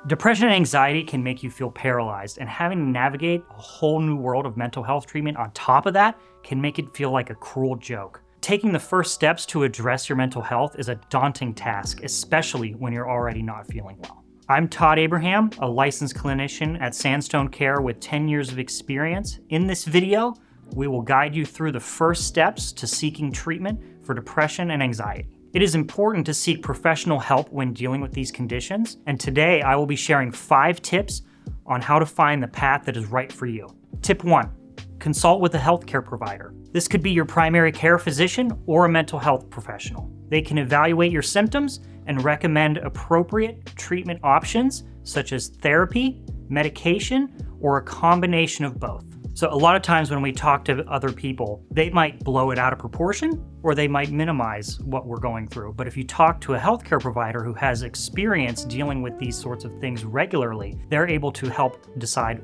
Depression and anxiety can make you feel paralyzed, and having to navigate a whole new world of mental health treatment on top of that can make it feel like a cruel joke. Taking the first steps to address your mental health is a daunting task, especially when you're already not feeling well. I'm Todd Abraham, a licensed clinician at Sandstone Care with 10 years of experience. In this video, we will guide you through the first steps to seeking treatment for depression and anxiety. It is important to seek professional help when dealing with these conditions, and today I will be sharing 5 tips on how to find the path that is right for you. Tip 1, consult with a healthcare provider. This could be your primary care physician or a mental health professional. They can evaluate your symptoms and recommend appropriate treatment options such as therapy, medication, or a combination of both. So a lot of times when we talk to other people, they might blow it out of proportion or they might minimize what we're going through. But if you talk to a healthcare provider who has experience dealing with these sorts of things regularly, they're able to help decide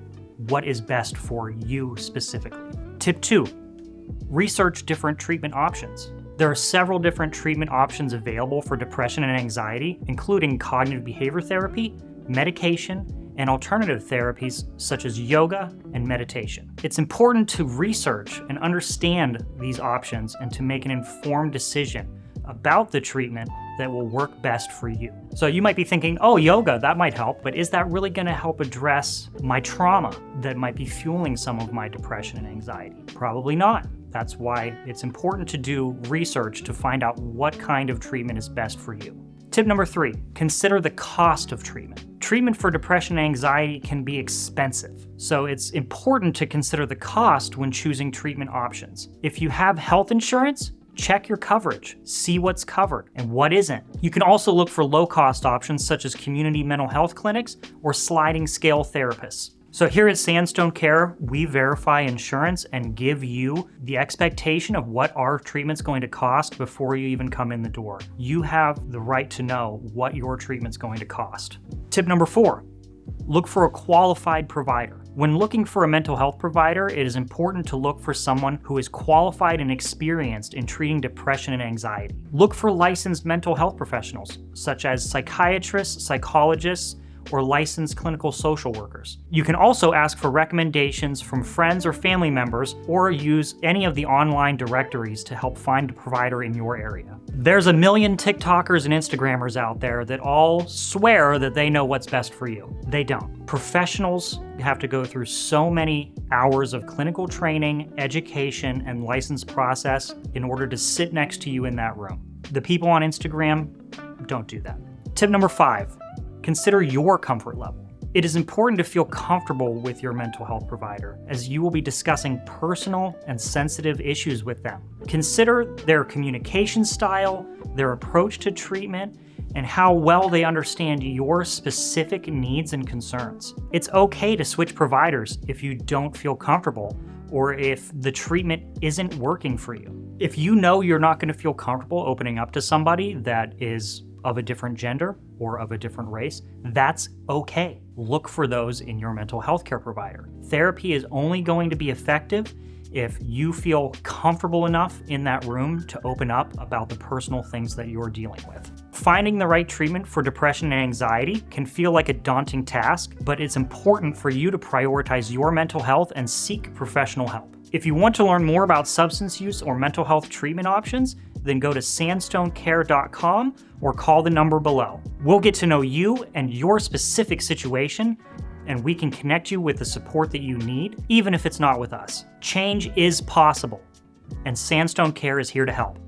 what is best for you specifically. Tip 2, research different treatment options. There are several different treatment options available for depression and anxiety, including cognitive behavior therapy, medication, and alternative therapies such as yoga and meditation. It's important to research and understand these options and to make an informed decision about the treatment that will work best for you. So you might be thinking, oh, yoga, that might help, but is that really gonna help address my trauma that might be fueling some of my depression and anxiety? Probably not. That's why it's important to do research to find out what kind of treatment is best for you. Tip number 3, consider the cost of treatment. Treatment for depression and anxiety can be expensive, so it's important to consider the cost when choosing treatment options. If you have health insurance, check your coverage, see what's covered and what isn't. You can also look for low-cost options such as community mental health clinics or sliding scale therapists. So here at Sandstone Care, we verify insurance and give you the expectation of what our treatment's going to cost before you even come in the door. You have the right to know what your treatment's going to cost. Tip number 4, look for a qualified provider. When looking for a mental health provider, it is important to look for someone who is qualified and experienced in treating depression and anxiety. Look for licensed mental health professionals, such as psychiatrists, psychologists, or licensed clinical social workers. You can also ask for recommendations from friends or family members, or use any of the online directories to help find a provider in your area. There's a million TikTokers and Instagrammers out there that all swear that they know what's best for you. They don't. Professionals have to go through so many hours of clinical training, education, and license process in order to sit next to you in that room. The people on Instagram don't do that. Tip number 5, consider your comfort level. It is important to feel comfortable with your mental health provider, as you will be discussing personal and sensitive issues with them. Consider their communication style, their approach to treatment, and how well they understand your specific needs and concerns. It's okay to switch providers if you don't feel comfortable or if the treatment isn't working for you. If you know you're not going to feel comfortable opening up to somebody that is of a different gender or of a different race, that's okay. Look for those in your mental health care provider. Therapy is only going to be effective if you feel comfortable enough in that room to open up about the personal things that you're dealing with. Finding the right treatment for depression and anxiety can feel like a daunting task, but it's important for you to prioritize your mental health and seek professional help. If you want to learn more about substance use or mental health treatment options, then go to sandstonecare.com or call the number below. We'll get to know you and your specific situation, and we can connect you with the support that you need, even if it's not with us. Change is possible, and Sandstone Care is here to help.